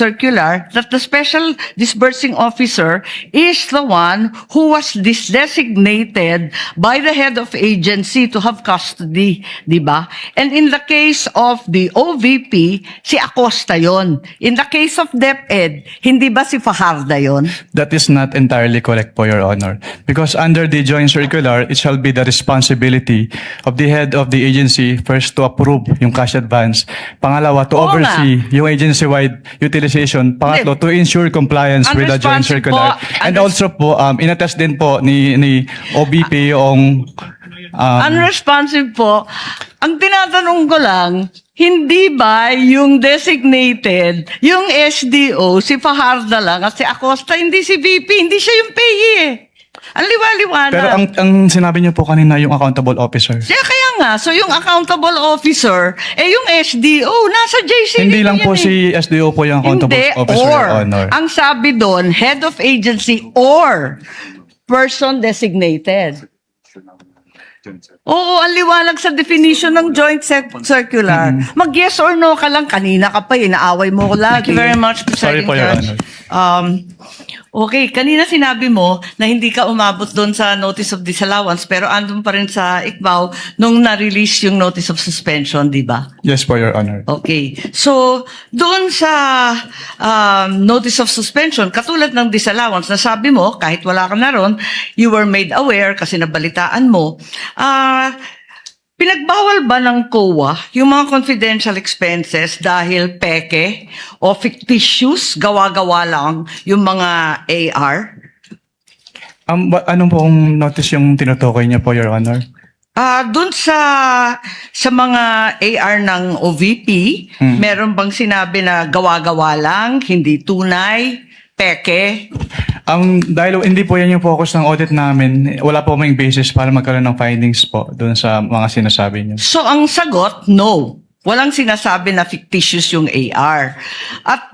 circular that the special disbursing officer is the one who was designated by the head of agency to have custody, di ba? And in the case of the OVP, si Acosta yon. In the case of DepEd, hindi ba si Fajarda yon? That is not entirely correct po, Your Honor. Because under the joint circular, it shall be the responsibility of the head of the agency first to approve yung cash advance. Pangalawa, to Oo oversee yung agency-wide utilization. Pangatlo, to ensure compliance with the joint circular. And also po, inattest din po ni OBP yung Unresponsive po. Ang tinatanong ko lang, hindi ba yung designated, yung SDO, si Fajarda lang at si Acosta, hindi si VP, hindi siya yung payee eh. Ang liwa-liwanag. Pero ang sinabi niyo po kanina, yung accountable officer. Kaya nga, so yung accountable officer, yung SDO, nasa JCV Hindi lang yan po eh. si SDO po yung accountable Hindi, officer, or. Your Honor. Ang sabi doon, head of agency or person designated. Oo, ang liwanag sa definition ng joint circular. Mag-yes or no ka lang. Kanina ka pa, inaaway mo ko lagi. Thank you very much, Sorry po, Your Honor. Okay, kanina sinabi mo na hindi ka umabot doon sa notice of disallowance pero andun pa rin sa ICBAO nung na-release yung notice of suspension, di ba? Yes po, Your Honor. Okay. So, doon sa notice of suspension, katulad ng disallowance, na sabi mo, kahit wala ka na ron, you were made aware kasi nabalitaan mo, pinagbawal ba ng COA yung mga confidential expenses dahil peke o fictitious, gawa-gawa lang yung mga AR? Anong pong notice yung tinutukoy niya po, Your Honor? Doon sa mga AR ng OVP, meron bang sinabi na gawa-gawa lang, hindi tunay, peke? Dahil hindi po yan yung focus ng audit namin, wala po kaming basis para magkaroon ng findings po doon sa mga sinasabi niyo. So ang sagot, no. Walang sinasabi na fictitious yung AR. At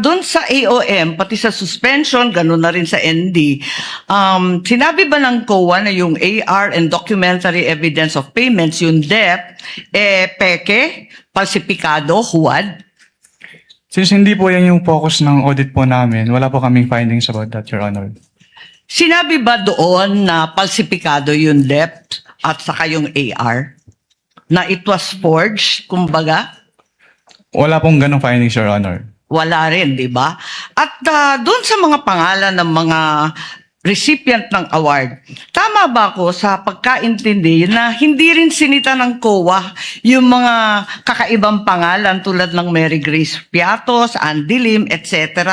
doon sa AOM, pati sa suspension, gano'n na rin sa ND, sinabi ba ng COA na yung AR and documentary evidence of payments, yung DEP, peke, falsipikado, huwad? Since hindi po yan yung focus ng audit po namin, wala po kaming findings about that, Your Honor. Sinabi ba doon na falsipikado yung DEP at saka yung AR? Na it was forged, kumbaga? Wala pong ganong findings, Your Honor. Wala rin, di ba? At doon sa mga pangalan ng mga recipient ng award, tama ba ako sa pagkaintindi na hindi rin sinita ng COA yung mga kakaibang pangalan tulad ng Mary Grace Piatos, Andy Lim, etc.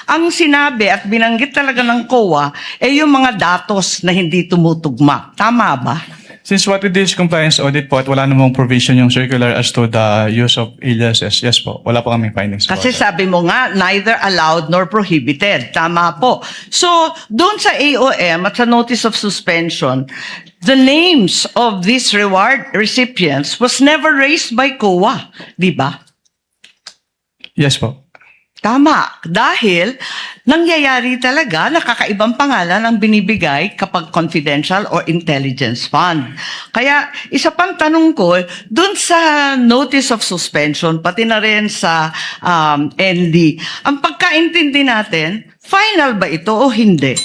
Ang sinabi at binanggit talaga ng COA yung mga datos na hindi tumutugma. Tama ba? Since what it is compliance audit po at wala namang provision yung circular as to the use of aliases, yes po, wala po kaming findings po. Kasi sabi mo nga, neither allowed nor prohibited. Tama po. So, doon sa AOM at sa notice of suspension, the names of these reward recipients was never raised by COA. Di ba? Yes po. Tama. Dahil nangyayari talaga na kakaibang pangalan ang binibigay kapag confidential or intelligence fund. Kaya isa pang tanong ko, dun sa notice of suspension, pati na rin sa ND, ang pagkaintindi natin, final ba ito o hindi?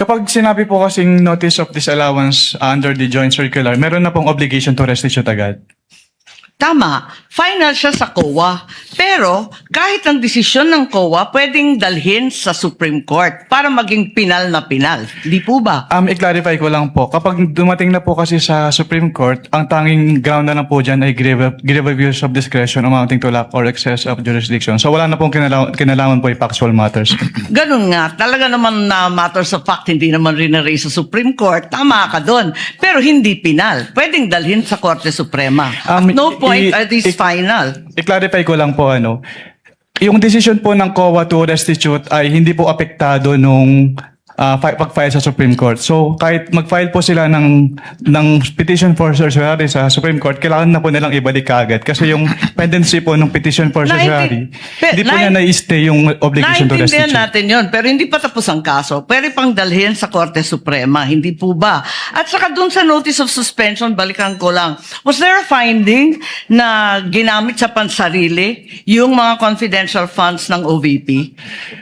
Kapag sinabi po kasing notice of disallowance under the joint circular, meron na pong obligation to restitute agad. Tama, final siya sa COA. Pero kahit ang desisyon ng COA, pwedeng dalhin sa Supreme Court para maging pinal na pinal. Di po ba? I-clarify ko lang po, kapag dumating na po kasi sa Supreme Court, ang tanging ground na lang po dyan ay grave abuse of discretion amounting to lack or excess of jurisdiction. So wala na pong kinalaman po yung factual matters. Ganun nga, talaga naman na matters of fact, hindi naman rin na-raise sa Supreme Court, tama ka doon. Pero hindi pinal. Pwedeng dalhin sa Korte Suprema. At no point are these final. I-clarify ko lang po, yung decision po ng COA to restitute ay hindi po apektado nung pag-file sa Supreme Court. So kahit mag-file po sila ng petition for certiorari sa Supreme Court, kailangan na po nilang ibalik kaagad kasi yung pendency po ng petition for certiorari, hindi po niya na-stay yung obligation to Naintindihan restitution. natin yun, pero hindi pa tapos ang kaso. Pwede pang dalhin sa Korte Suprema, hindi po ba? At saka dun sa notice of suspension, balikan ko lang. Was there a finding na ginamit sa pansarili yung mga confidential funds ng OVP?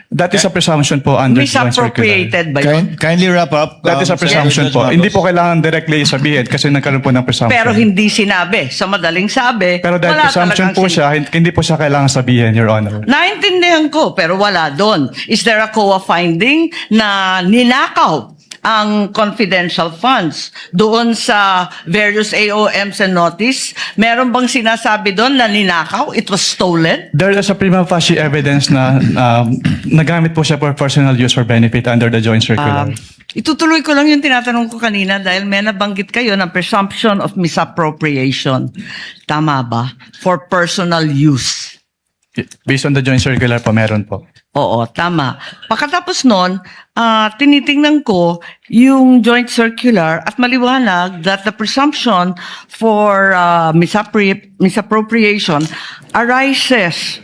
That is a presumption po under the joint circular. Misappropriated ba yun? Kindly wrap up. That is a presumption Judge po. Marcos. Hindi po kailangan directly sabihin kasi nagkaroon po ng presumption. Pero hindi sinabi. Sa madaling sabi, Pero dahil wala presumption talagang po siya, hindi po siya kailangan sabihin, Your Honor. Naintindihan ko, pero wala doon. Is there a COA finding na ninakaw ang confidential funds doon sa various AOMs and notice? Meron bang sinasabi doon na ninakaw? It was stolen? There is a prima facie evidence na nagamit po siya for personal use or benefit under the joint circular. Itutuloy ko lang yung tinatanong ko kanina dahil may nabanggit kayo ng presumption of misappropriation. Tama ba? For personal use. Based on the joint circular po, meron po. Oo, tama. Pagkatapos nun, tinitingnan ko yung joint circular at maliwanag that the presumption for misappropriation arises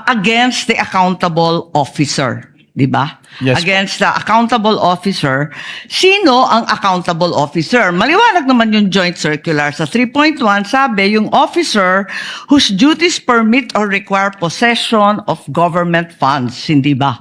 against the accountable officer. Di ba? Yes. Against the accountable officer. Sino ang accountable officer? Maliwanag naman yung joint circular. Sa 3.1, sabi, yung officer whose duties permit or require possession of government funds. Hindi ba?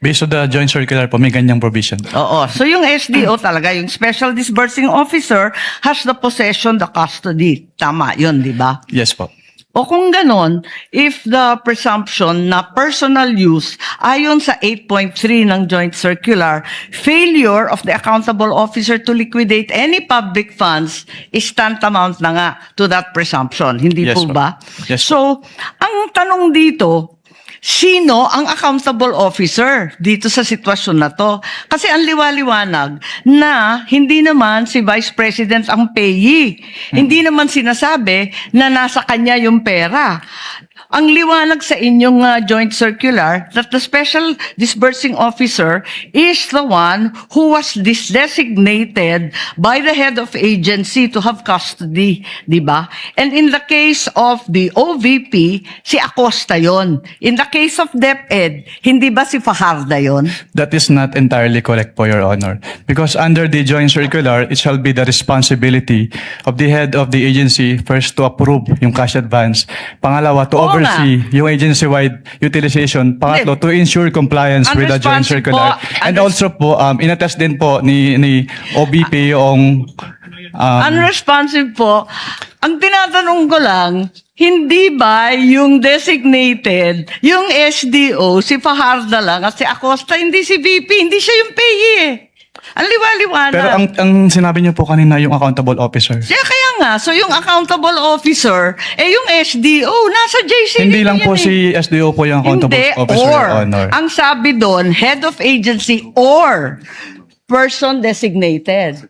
Based on the joint circular po, may ganyang provision. Oo. So yung SDO talaga, yung Special Disbursing Officer has the possession, the custody. Tama yun, di ba? Yes po. O kung ganon, if the presumption na personal use ayon sa 8.3 ng Joint Circular, failure of the accountable officer to liquidate any public funds is tantamount na nga to that presumption. Hindi Yes, po po. ba? Yes, So, ang tanong dito, sino ang accountable officer dito sa sitwasyon na to? Kasi ang liwaliwanag na hindi naman si Vice President ang payee. Hindi naman sinasabi na nasa kanya yung pera. Ang liwanag sa inyong joint circular that the Special Disbursing Officer is the one who was designated by the head of agency to have custody, di ba? And in the case of the OVP, si Acosta yon. In the case of DepEd, hindi ba si Fajarda yon? That is not entirely correct po, Your Honor. Because under the joint circular, it shall be the responsibility of the head of the agency first to approve yung cash advance. Pangalawa, to Oo oversee yung agency-wide utilization. Pangatlo, to ensure compliance with the joint Unresponsive circular. po. And also po, inattest din po ni OBP yung Unresponsive po. Ang tinatanong ko lang, hindi ba yung designated, yung SDO, si Fajarda lang at si Acosta, hindi si VP, hindi siya yung payee eh. Ang liwaliwanag. pero ang sinabi niyo po kanina yung accountable officer. Kaya nga, so yung accountable officer, yung SDO, nasa JCD Hindi lang yan po eh. si SDO po yung accountable Hindi, officer, or, Your Honor. ang sabi doon, head of agency or person designated.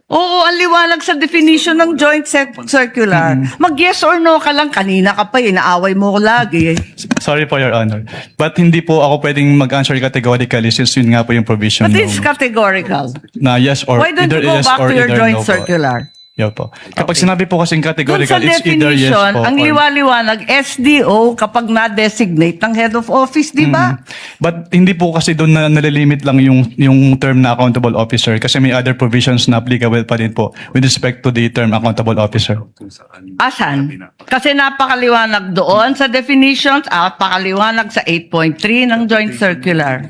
Oo, ang liwanag sa definition ng joint circular. Mag-yes or no ka lang. Kanina ka pa, inaaway mo ko lagi. Sorry po, Your Honor. But hindi po ako pwedeng mag-answer categorically since yun nga po yung provision But it's ng- categorical. na yes or Why don't either you go yes back or to your either joint no po. circular? Yeah po. Kapag sinabi po kasing Doon categorical, sa it's either yes definition, po ang or- liwaliwanag, SDO kapag na-designate ng head of office, di ba? But hindi po kasi doon na nalilimit lang yung term na accountable officer kasi may other provisions na applicable pa din po with respect to the term accountable officer. Asan? Kasi napakaliwanag doon sa definitions at napakaliwanag sa 8.3 ng joint circular.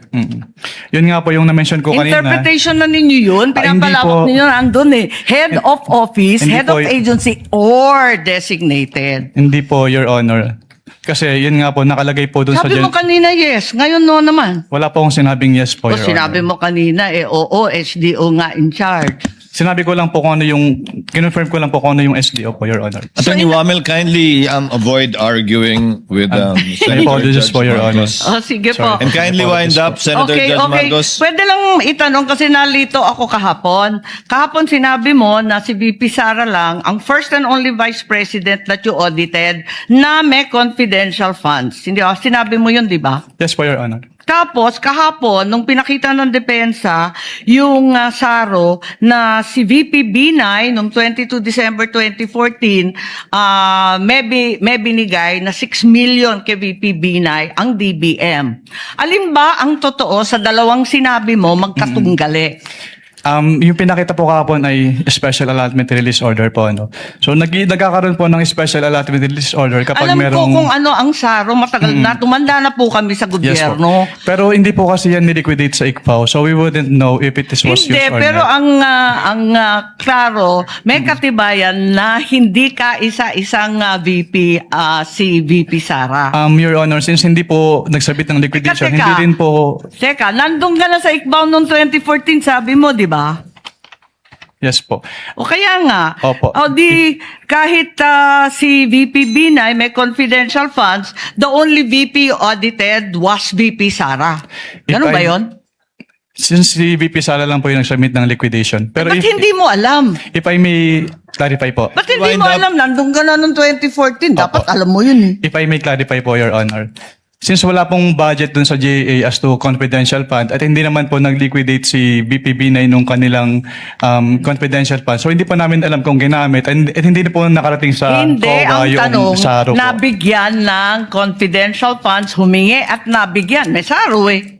Yun nga po yung na-mention ko kanina. Interpretation na ninyo yun. Ah, hindi Pinapalawak po. ninyo andun eh. Head of office, Hindi head of po agency, or designated. Hindi po, Your Honor. Kasi yun nga po, nakalagay po doon sa... Sabi mo kanina yes, ngayon no naman. Wala po akong sinabing yes O po, Your sinabi Honor. mo kanina oo, SDO nga in charge. Sinabi ko lang po kung ano yung... Kinonfirm ko lang po kung ano yung SDO po, Your Honor. Attorney Wamel, kindly avoid arguing with Senator apologies Judge for Your Honor. Marcos. O sige po. And kindly wind up, Senator Judge Marcos. Pwede lang itanong kasi nalito ako kahapon. Kahapon sinabi mo na si VP Sara lang ang first and only vice president that you audited na may confidential funds. Hindi sinabi mo yun, di ba? Yes po, Your Honor. Tapos, kahapon, nung pinakita ng depensa, yung SARO na si VP Binay, noong 22 December 2014, may binigay na 6 million kay VP Binay ang DBM. Alin ba ang totoo sa dalawang sinabi mo magkatunggali? Yung pinakita po kahapon ay special allotment release order po. Ano? So nagkakaroon po ng special allotment release order kapag Alam ko merong... kung ano ang SARO, matagal na, tumanda na po kami sa Yes po. gobyerno. Pero hindi po kasi yan niliquidate sa ICPAO. So we wouldn't know if it was used Hindi, or pero not. ang klaro, may katibayan na hindi ka isa-isang VP, si VP Sara. Your Honor, since hindi po nagsabit ng liquidation, Teka. hindi rin po... Teka, nandun ka na sa ICBAO noong 2014, sabi mo, di ba? Yes po. O kaya nga, Opo. o di kahit si VP Binay may confidential funds, the only VP audited was VP Sara. Ganun If ba I- yon? Since si VP Sara lang po yung nagsubmit ng liquidation. Pero Ba't hindi mo alam? if I may clarify po. Ba't hindi Wind mo up. alam? Nandun ka na noong 2014. Dapat Opo. alam mo yun eh. If I may clarify po, Your Honor. Since wala pong budget dun sa GAA as to confidential fund at hindi naman po nag-liquidate si BPB9 nung kanilang confidential fund. So hindi po namin alam kung ginamit at hindi po nakarating sa Hindi, COA ang yung tanong, SARO po. nabigyan ng confidential funds, humingi at nabigyan. May SARO eh.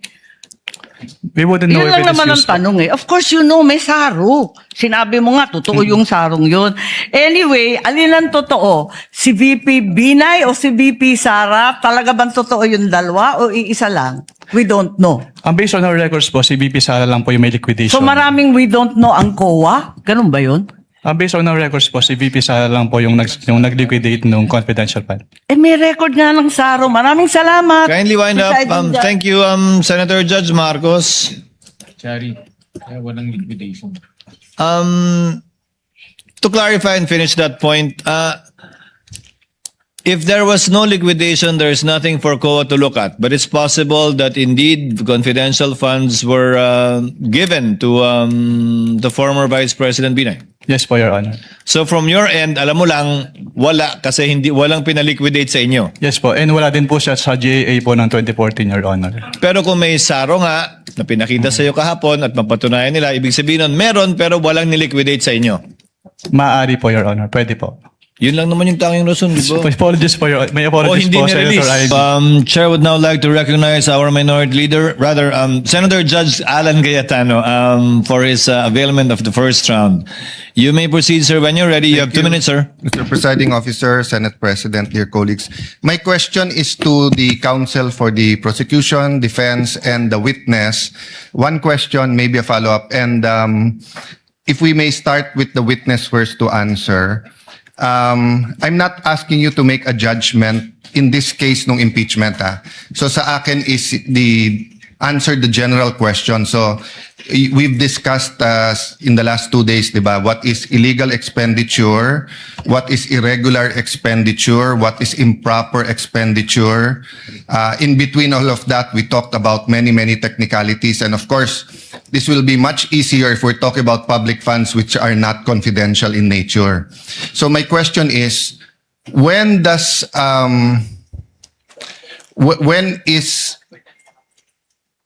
We wouldn't know Yun if lang it is naman ang used. tanong eh. Of course, you know, may SARO. Sinabi mo nga, totoo yung sarong yun. Anyway, alin ang totoo? Si VP Binay o si VP Sara? Talaga bang totoo yung dalawa o iisa lang? We don't know. Based on our records po, si VP Sara lang po yung may liquidation. So maraming we don't know ang COA? Ganun ba yun? Based on our records po, si VP Sara lang po yung nag-liquidate nung confidential fund. Eh may record nga ng SARO. Maraming salamat. Kindly wind up. Presiding Judge. Thank you, Senator Judge Marcos. Chari, walang liquidation. To clarify and finish that point, if there was no liquidation, there's nothing for COA to look at. But it's possible that indeed confidential funds were given to the former Vice President Binay. Yes po, Your Honor. So from your end, alam mo lang, wala kasi walang pinaliquidate sa inyo. Yes po. And wala din po siya sa GAA po ng 2014, Your Honor. Pero kung may SARO nga na pinakita sa iyo kahapon at mapatunayan nila, ibig sabihin nun, meron pero walang niliquidate sa inyo. Maaari po, Your Honor. Pwede po. Yun lang naman yung tanging rason, di ba? Apologies po, may O apologies hindi po, nirelease. Senator Ivy. Chair would now like to recognize our minority leader, rather, Senator Judge Alan Cayetano, for his availment of the first round. You may proceed, sir, when you're ready. You have 2 minutes, sir. Mr. Presiding Officer, Senate President, dear colleagues. My question is to the counsel for the prosecution, defense, and the witness. One question, maybe a follow-up. And if we may start with the witness first to answer. I'm not asking you to make a judgment in this case ng impeachment. So sa akin is answer the general question. So we've discussed in the last 2 days, di ba, what is illegal expenditure, what is irregular expenditure, what is improper expenditure. In between all of that, we talked about many, many technicalities. And of course, this will be much easier if we're talking about public funds which are not confidential in nature. So my question is, when does,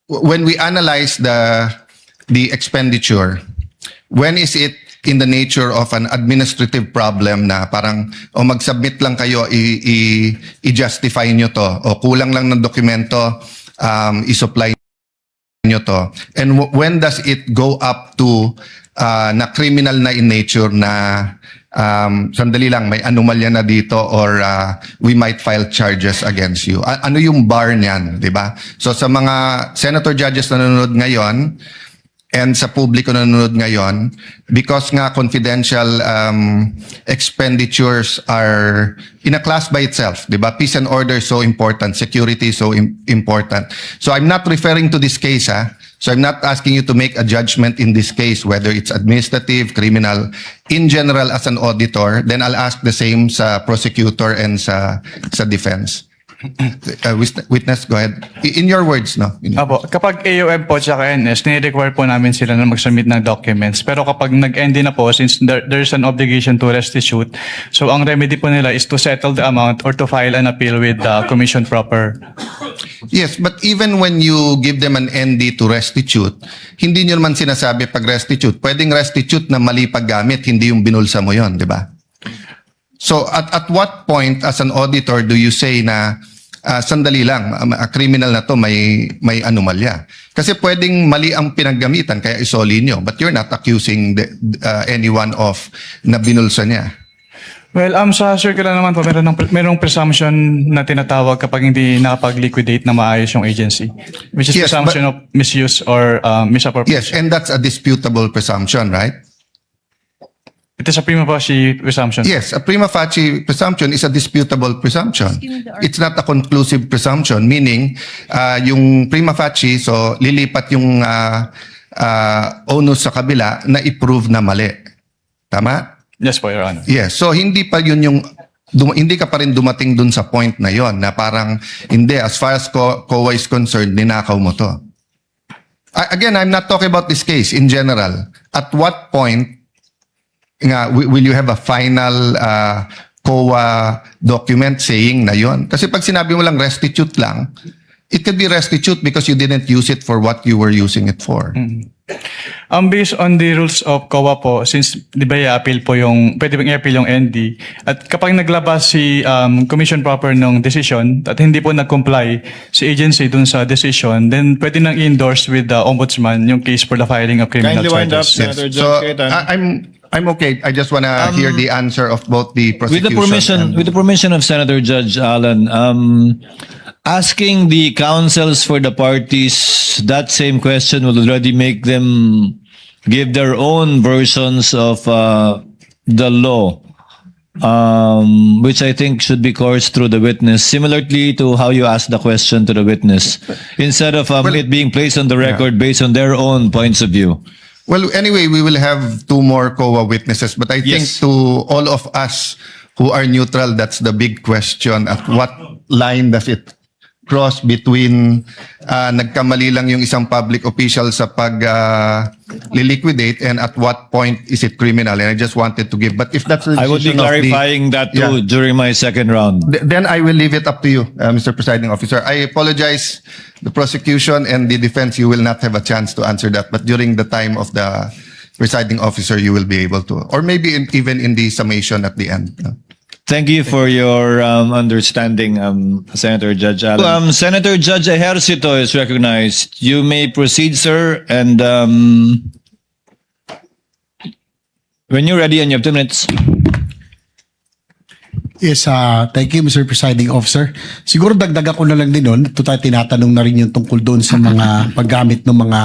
when we analyze the expenditure, when is it in the nature of an administrative problem na parang mag-submit lang kayo, i-justify nyo to, o kulang lang ng dokumento, i-supply nyo to. And when does it go up to na criminal na in nature na sandali lang, may anomalya na dito or we might file charges against you. Ano yung bar niyan, di ba? So sa mga senator judges na nanonood ngayon and sa publiko na nanonood ngayon, because nga confidential expenditures are in a class by itself, di ba? Peace and order is so important, security is so important. So I'm not referring to this case, So I'm not asking you to make a judgment in this case, whether it's administrative, criminal. In general, as an auditor, then I'll ask the same sa prosecutor and sa defense. Witness, go ahead. In your words, no? Apo, kapag AOM po at NS, nire-require po namin sila na mag-submit ng documents. Pero kapag nag-end na po, since there's an obligation to restitute, so ang remedy po nila is to settle the amount or to file an appeal with the commission proper. Yes, but even when you give them an ND to restitute, hindi nyo naman sinasabi pag restitute. Pwedeng restitute na mali paggamit, hindi yung binulsa mo yon, di ba? So at what point as an auditor do you say na sandali lang, a criminal na to may anomalya? Kasi pwedeng mali ang pinaggamitan kaya isoli nyo, but you're not accusing anyone of na binulsa niya. Well, sa circular naman po, merong presumption na tinatawag kapag hindi nakapag-liquidate na maayos yung agency, which is Yes, presumption of misuse or misappropriation. Yes, and that's a disputable presumption, right? It is a prima facie presumption. Yes, a prima facie presumption is a disputable presumption. It's not a conclusive presumption, meaning yung prima facie, so lilipat yung onus sa kabila na i-prove na mali. Tama? Yes po, Your Honor. Yes, so hindi pa yun yung hindi ka pa rin dumating dun sa point na yon na parang hindi, as far as COA is concerned, ninakaw mo to. Again, I'm not talking about this case in general. At what point nga will you have a final COA document saying na yon? Kasi pag sinabi mo lang restitute lang, it could be restitute because you didn't use it for what you were using it for. Based on the rules of COA po, since di ba i-appeal po yung, pwede bang i-appeal yung ND, at kapag naglabas si commission proper ng decision at hindi po nag-comply si agency dun sa decision, then pwede nang i-endorse with the ombudsman yung case for the filing of criminal Kindly wind up, charges. Senator So Judge Cayetano. I'm okay. I just want to hear the answer of both the With prosecution the permission of Senator Judge Allen, asking the counsels for the parties that same question will already make them give their own versions of the law, which I think should be coursed through the witness, similarly to how you asked the question to the witness, instead of it being placed on the record based on their own points of view. Well, anyway, we will have 2 more COA witnesses, but I think Yes. to all of us who are neutral, that's the big question. At what line does it cross between nagkamali lang yung isang public official sa pag liquidate and at what point is it criminal? And I just wanted to give, but if that's the I would be decision of the- clarifying that too Yeah. during my second round. Then I will leave it up to you, Mr. Presiding Officer. I apologize, the prosecution and the defense, you will not have a chance to answer that. But during the time of the presiding officer, you will be able to. Or maybe even in the summation at the end. No? Thank you for your understanding, Senator Judge Allen. Senator Judge Ejercito is recognized. You may proceed, sir. And when you're ready, and you have 2 minutes. Yes, thank you, Mr. Presiding Officer. Siguro dagdagan ko na lang din nun. Ito tayo tinatanong na rin yung tungkol doon sa mga paggamit ng mga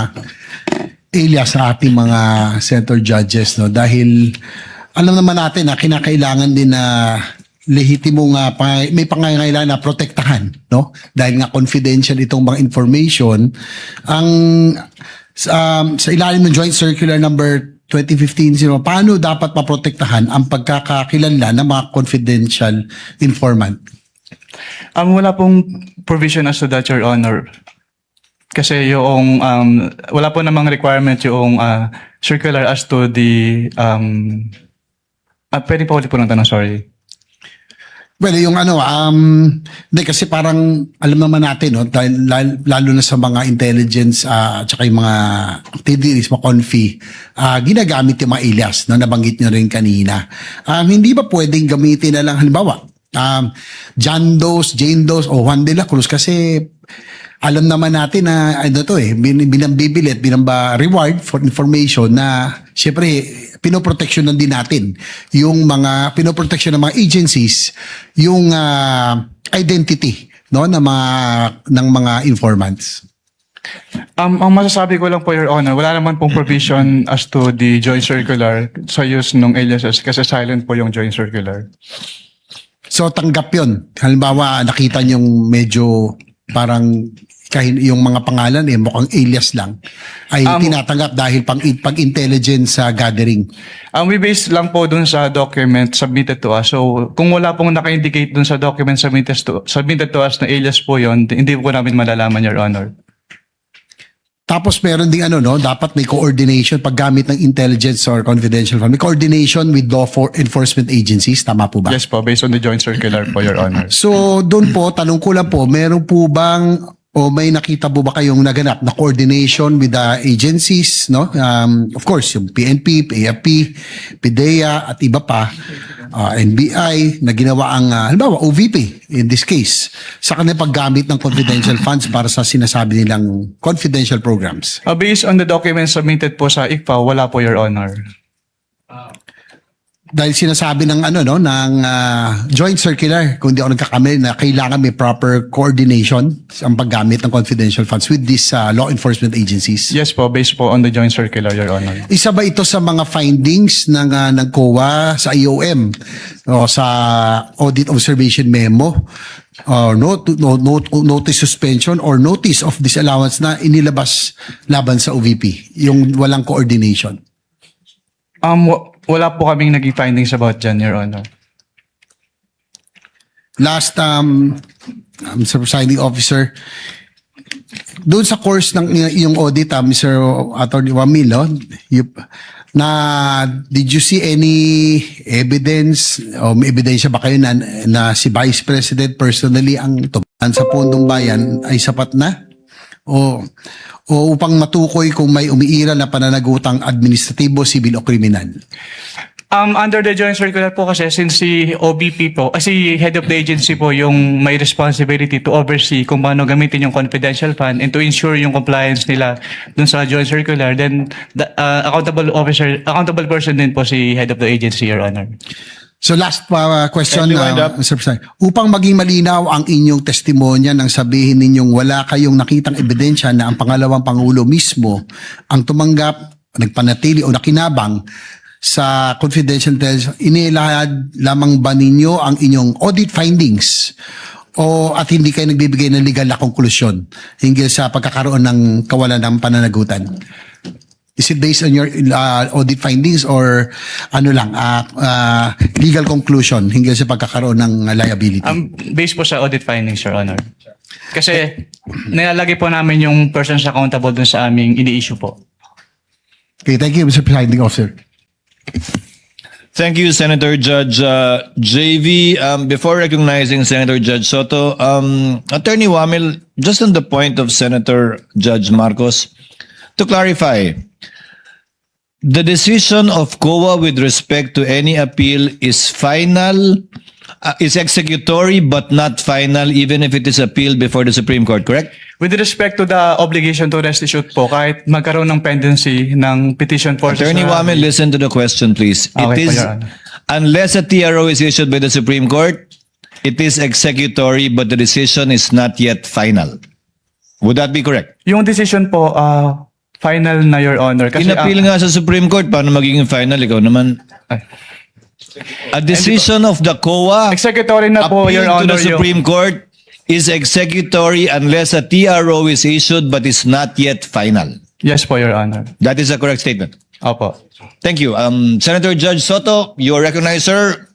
alias sa ating mga senator judges. No? Dahil alam naman natin na kinakailangan din na lehitimong may pangangailangan na protektahan. No? Dahil nga confidential itong mga information. Ang sa ilalim ng Joint Circular Number 2015-0, paano dapat maprotektahan ang pagkakakilanlan ng mga confidential informant? Wala pong provision as to that, Your Honor. Kasi yung, wala po namang requirement yung circular as to the, pwede pa ulit po ng tanong, sorry. Well, yung hindi kasi parang alam naman natin, no, dahil lalo na sa mga intelligence at saka yung mga activities, mga confi, ginagamit yung mga alias na nabanggit nyo rin kanina. Hindi ba pwedeng gamitin na lang, halimbawa, John Doe, Jane Doe o Juan de la Cruz kasi alam naman natin na binambibilit, reward for information na syempre pinoproteksyonan din natin yung mga pinoproteksyon ng mga agencies yung identity no ng mga informants. Ang masasabi ko lang po, Your Honor, wala naman pong provision as to the joint circular sa use ng aliases kasi silent po yung joint circular. So tanggap yun. Halimbawa nakita niyong medyo parang kahit yung mga pangalan mukhang alias lang ay tinatanggap dahil pag-intelligence gathering. We base lang po dun sa document submitted to us. So, kung wala pong naka-indicate dun sa document submitted to us na alias po yon, hindi po namin malalaman, Your Honor. Tapos meron ding dapat may coordination paggamit ng intelligence or confidential fund. May coordination with law enforcement agencies, tama po ba? Yes po, based on the joint circular po, Your Honor. So, doon po, tanong ko lang po, meron po bang O may nakita po ba kayong naganap na coordination with the agencies, no? Of course, yung PNP, AFP, PDEA at iba pa, NBI na ginawa ang halimbawa OVP in this case sa kanilang paggamit ng confidential funds para sa sinasabi nilang confidential programs. Based on the documents submitted po sa ICFA, wala po, Your Honor. Dahil sinasabi ng joint circular, kung di ako nagkakamali, na kailangan may proper coordination ang paggamit ng confidential funds with these law enforcement agencies. Yes po, based po on the joint circular, Your Honor. Isa ba ito sa mga findings ng COA sa IOM o sa audit observation memo or notice suspension or notice of disallowance na inilabas laban sa OVP, yung walang coordination? Wala po kaming naging findings about dyan, Your Honor. Last, Mr. Presiding Officer, doon sa course ng iyong audit, Mr. Attorney Wamil, did you see any evidence o may ebidensya ba kayo na si Vice President personally ang tumahan sa Pondong Bayan ay sapat na? O upang matukoy kung may umiiral na pananagutang administratibo, sibil o kriminal? Under the joint circular po kasi, since si OBP po, si head of the agency po yung may responsibility to oversee kung paano gamitin yung confidential fund and to ensure yung compliance nila dun sa joint circular, then the accountable person din po si head of the agency, Your Honor. So last question, Kindly wind up. Mr. President. Upang maging malinaw ang inyong testimonya nang sabihin ninyong wala kayong nakitang ebidensya na ang pangalawang Pangulo mismo ang tumanggap, nagpanatili o nakinabang sa confidential intelligence, inilahad lamang ba ninyo ang inyong audit findings at hindi kayo nagbibigay ng legal na konklusyon hinggil sa pagkakaroon ng kawalan ng pananagutan? Is it based on your audit findings or legal conclusion hinggil sa pagkakaroon ng liability? Based po sa audit findings, Your Honor. Kasi nilalagay po namin yung persons accountable dun sa aming ini-issue po. Okay, thank you, Mr. Presiding Officer. Thank you, Senator Judge JV. Before recognizing Senator Judge Soto, Attorney Wamil, just on the point of Senator Judge Marcos, to clarify, the decision of COA with respect to any appeal is final, is executory but not final even if it is appealed before the Supreme Court, correct? With respect to the obligation to restitute po, kahit magkaroon ng pendency ng petition for... Attorney Wamil, listen to the question, please. Okay, It is, Your Honor. unless a TRO is issued by the Supreme Court, it is executory but the decision is not yet final. Would that be correct? Yung decision po, final na, Your Honor. Kasi In-appeal nga sa Supreme Court, paano magiging final? Ikaw naman. A decision of the COA executory na po, Your appealed to Honor. the Supreme Court is executory unless a TRO is issued but is not yet final. Yes po, Your Honor. That is a correct statement. Opo. Thank you. Senator Judge Soto, you are recognized, sir.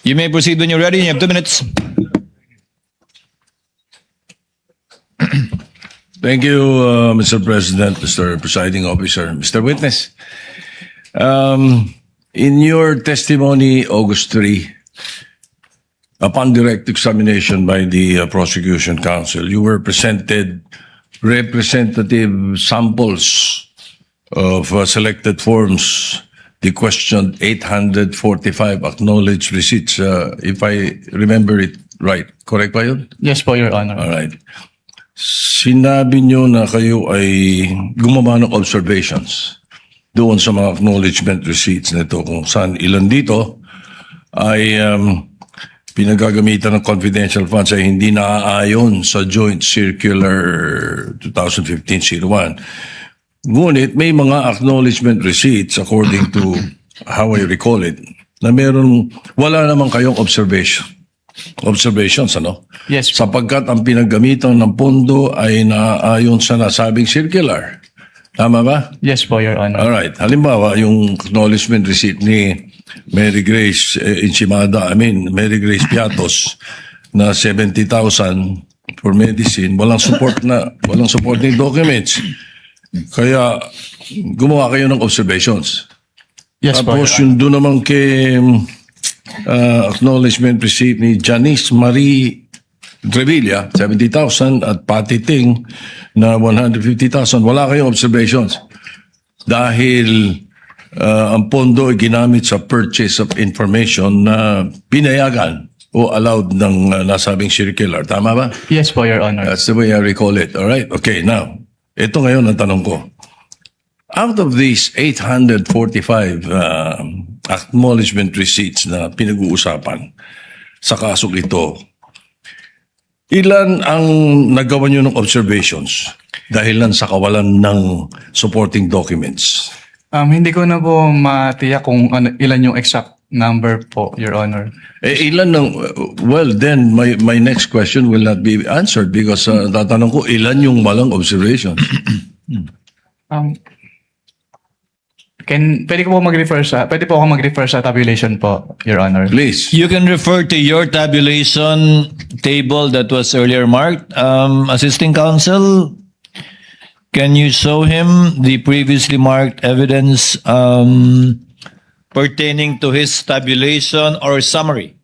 You may proceed when you're ready. You have 2 minutes. Thank you, Mr. President, Mr. Presiding Officer, Mr. Witness. In your testimony, August 3, upon direct examination by the prosecution counsel, you were presented representative samples of selected forms. The question 845 acknowledged receipts, if I remember it right. Correct ba yun? Yes po, Your Honor. All right. Sinabi nyo na kayo ay gumawa ng observations doon sa mga acknowledgement receipts nito kung saan ilan dito ay pinagagamitan ng confidential funds ay hindi naaayon sa Joint Circular 2015-01. Ngunit may mga acknowledgement receipts according to how I recall it na wala naman kayong observations, ano? Yes po. Sapagkat ang pinaggamitan ng pondo ay naaayon sa nasabing circular. Tama ba? Yes po, Your Honor. Alright. Halimbawa, yung acknowledgement receipt ni Mary Grace Mary Grace Piatos na 70,000 for medicine, walang supporting documents. Kaya gumawa kayo ng observations. Yes po, Tapos Your Honor. yung doon naman kay acknowledgement receipt ni Janice Marie Trevilla, 70,000 at Patiting na 150,000. Wala kayong observations. Dahil ang pondo ay ginamit sa purchase of information na pinayagan o allowed ng nasabing circular. Tama ba? Yes po, Your Honor. That's the way I recall it. All right. Okay, now, ito ngayon ang tanong ko. Out of these 845 acknowledgement receipts na pinag-uusapan sa kasong ito, ilan ang nagawa nyo ng observations dahilan sa kawalan ng supporting documents? Hindi ko na po matiyak kung ilan yung exact number po, Your Honor. Ilan ng, well, then my next question will not be answered because tatanong ko, ilan yung walang observations? Pwede ko po pwede po ako mag-refer sa tabulation po, Your Honor. Please. You can refer to your tabulation table that was earlier marked. Assisting counsel, can you show him the previously marked evidence pertaining to his tabulation or summary?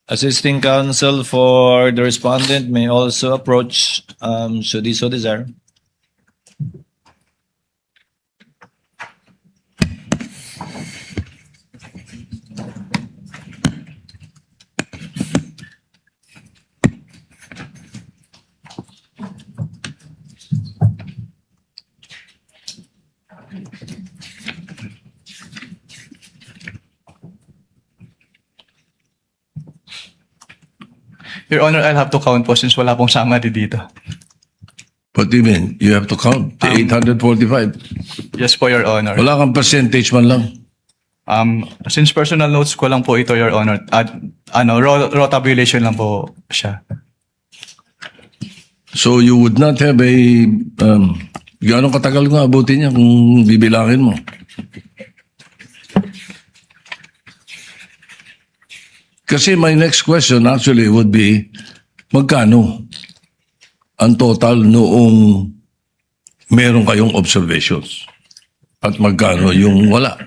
Assisting counsel for the respondent may also approach, should he so desire. Your Honor, I'll have to count po since wala pong summary dito. What do you mean? You have to count. The 845. Yes po, Your Honor. Wala kang percentage man lang. Since personal notes ko lang po ito, Your Honor, at raw tabulation lang po siya. So you would not have a... Gano'ng katagal nga abutin niya kung bibilangin mo? Kasi my next question actually would be, magkano ang total noong meron kayong observations? At magkano yung wala?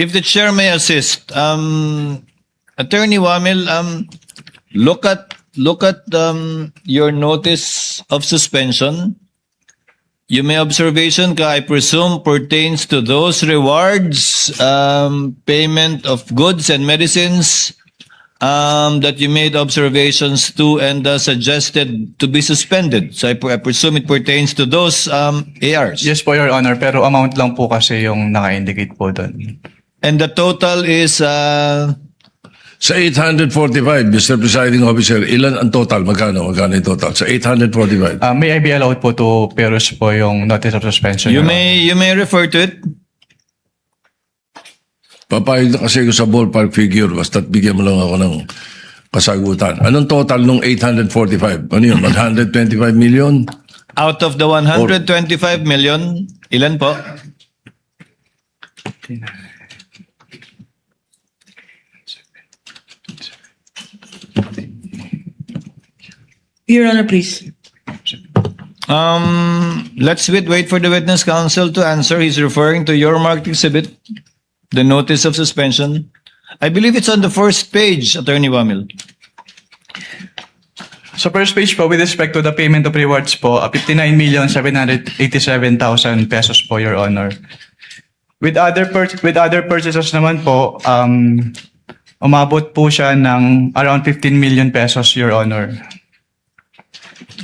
If the chair may assist, Attorney Wamil, look at your notice of suspension. You may observation ka, I presume, pertains to those rewards, payment of goods and medicines that you made observations to and suggested to be suspended. So I presume it pertains to those ARs. Yes po, Your Honor, pero amount lang po kasi yung naka-indicate po doon. And the total is Sa 845, Mr. Presiding Officer, ilan ang total? Magkano yung total? Sa 845? May I be allowed po to peruse po yung notice of suspension? you Your may refer to it. Papayag na kasi ko sa ballpark figure, basta't bigyan mo lang ako ng kasagutan. Anong total nung 845? Ano yun? 125 million? Out of the 125 million, ilan po? Your Honor, please. Let's wait for the witness counsel to answer. He's referring to your marked exhibit, the notice of suspension. I believe it's on the first page, Attorney Wamil. Sa first page po, with respect to the payment of rewards po, 59,787,000 pesos po, Your Honor. With other purchases naman po, umabot po siya ng around 15 million pesos, Your Honor.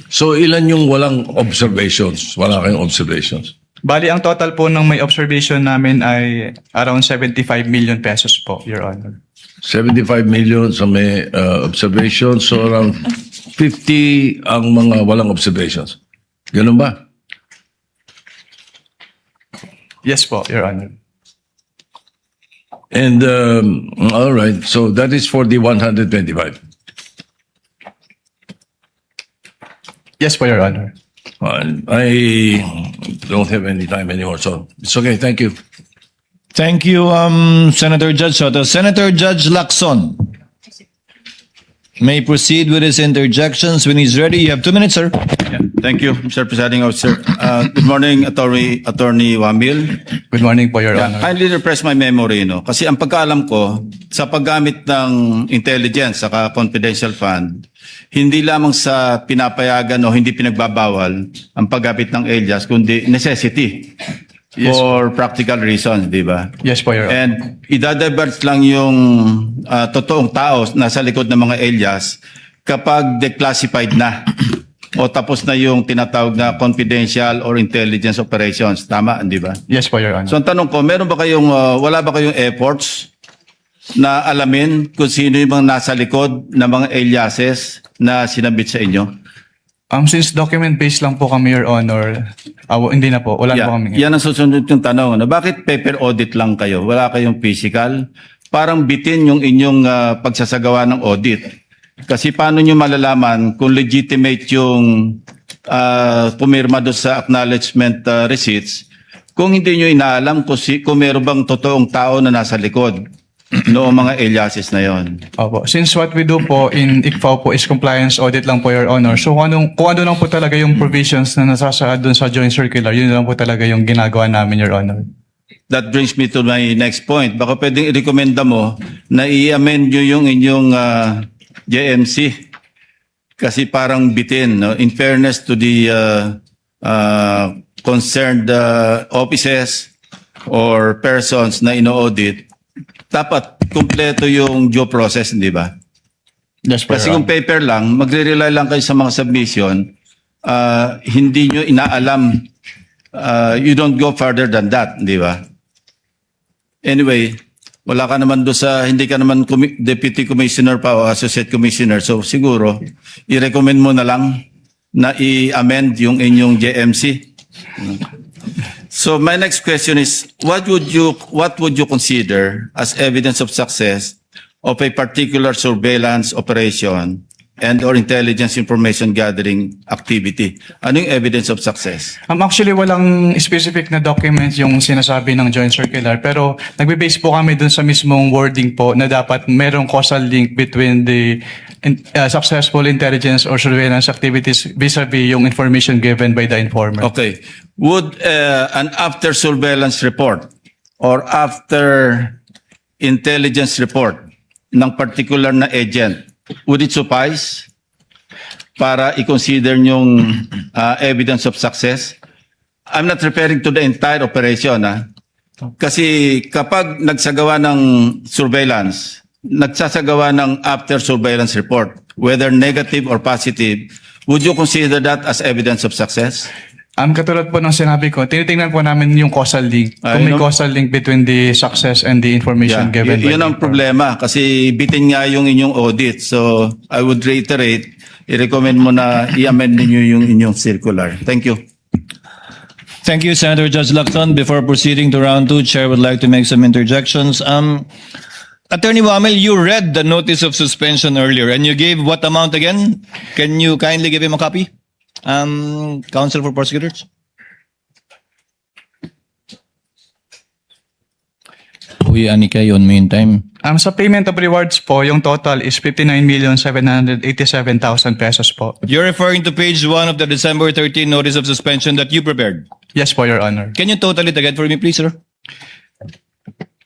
So ilan yung walang observations? Wala kayong observations? Bali, ang total po ng may observation namin ay around 75 million pesos po, Your Honor. 75 million sa may observations, so around 50 ang mga walang observations. Ganun ba? Yes po, Your Honor. And, all right, so that is for the 125. Yes po, Your Honor. I don't have any time anymore, so it's okay. Thank you. Thank you, Senator Judge Soto. Senator Judge Lacson may proceed with his interjections when he's ready. You have 2 minutes, sir. Thank you, Mr. Presiding Officer. Good morning, Attorney Wamil. Good morning po, Your Honor. Kindly refresh my memory, no? Kasi ang pagkaalam ko, sa paggamit ng intelligence saka confidential fund, hindi lamang sa pinapayagan o hindi pinagbabawal ang paggamit ng alias, kundi necessity for practical reasons, di ba? Yes po, Your Honor. And idadivert lang yung totoong tao nasa likod ng mga alias kapag declassified na o tapos na yung tinatawag na confidential or intelligence operations. Tama, di ba? Yes po, Your Honor. So ang tanong ko, meron ba kayong, wala ba kayong efforts na alamin kung sino yung mga nasa likod ng mga aliases na sinabit sa inyo? Since document-based lang po kami, Your Honor, hindi na po. Wala na po kami. Yan ang susunod yung tanong. Ano? Bakit paper audit lang kayo? Wala kayong physical? Parang bitin yung inyong pagsasagawa ng audit. Kasi paano nyo malalaman kung legitimate yung pumirma doon sa acknowledgement receipts kung hindi nyo inaalam kung meron bang totoong tao na nasa likod noong mga aliases na yon. Opo. Since what we do po in ICFAO po is compliance audit lang po, Your Honor. So kung ano lang po talaga yung provisions na nasasaad dun sa joint circular, yun lang po talaga yung ginagawa namin, Your Honor. That brings me to my next point. Baka pwedeng i-recommenda mo na i-amend nyo yung inyong JMC. Kasi parang bitin. No? In fairness to the concerned offices or persons na ino-audit, dapat kumpleto yung due process, hindi ba? Yes po, Kasi Your kung Honor. paper lang, magre-rely lang kayo sa mga submission, hindi nyo inaalam, you don't go further than that, di ba? Anyway, wala ka naman doon sa, hindi ka naman deputy commissioner pa o associate commissioner, so siguro, i-recommend mo na lang na i-amend yung inyong JMC. So my next question is, what would you consider as evidence of success of a particular surveillance operation and or intelligence information gathering activity? Ano yung evidence of success? Actually, walang specific na document yung sinasabi ng joint circular, pero nagbe-base po kami dun sa mismong wording po na dapat merong causal link between the successful intelligence or surveillance activities vis-a-vis yung information given by the informer. Okay. Would an after surveillance report or after intelligence report ng particular na agent, would it suffice para i-consider yung evidence of success? I'm not referring to the entire operation. Kasi kapag nagsagawa ng surveillance, nagsasagawa ng after surveillance report, whether negative or positive, would you consider that as evidence of success? Katulad po ng sinabi ko, tinitingnan po namin yung causal link. Kung may causal link between the success and the information given by Yun ang problema kasi bitin nga yung inyong audit. So I would reiterate, i-recommend mo na i-amend ninyo yung inyong circular. Thank you. Thank you, Senator Judge Lacson. Before proceeding to round two, Chair would like to make some interjections. Attorney Wamil, you read the notice of suspension earlier and you gave what amount again? Can you kindly give him a copy? Counsel for prosecutors? Uy, Anika, yun, meantime. Sa payment of rewards po, yung total is 59,787,000 pesos po. You're referring to page 1 of the December 13 notice of suspension that you prepared. Yes po, Your Honor. Can you total it again for me, please, sir?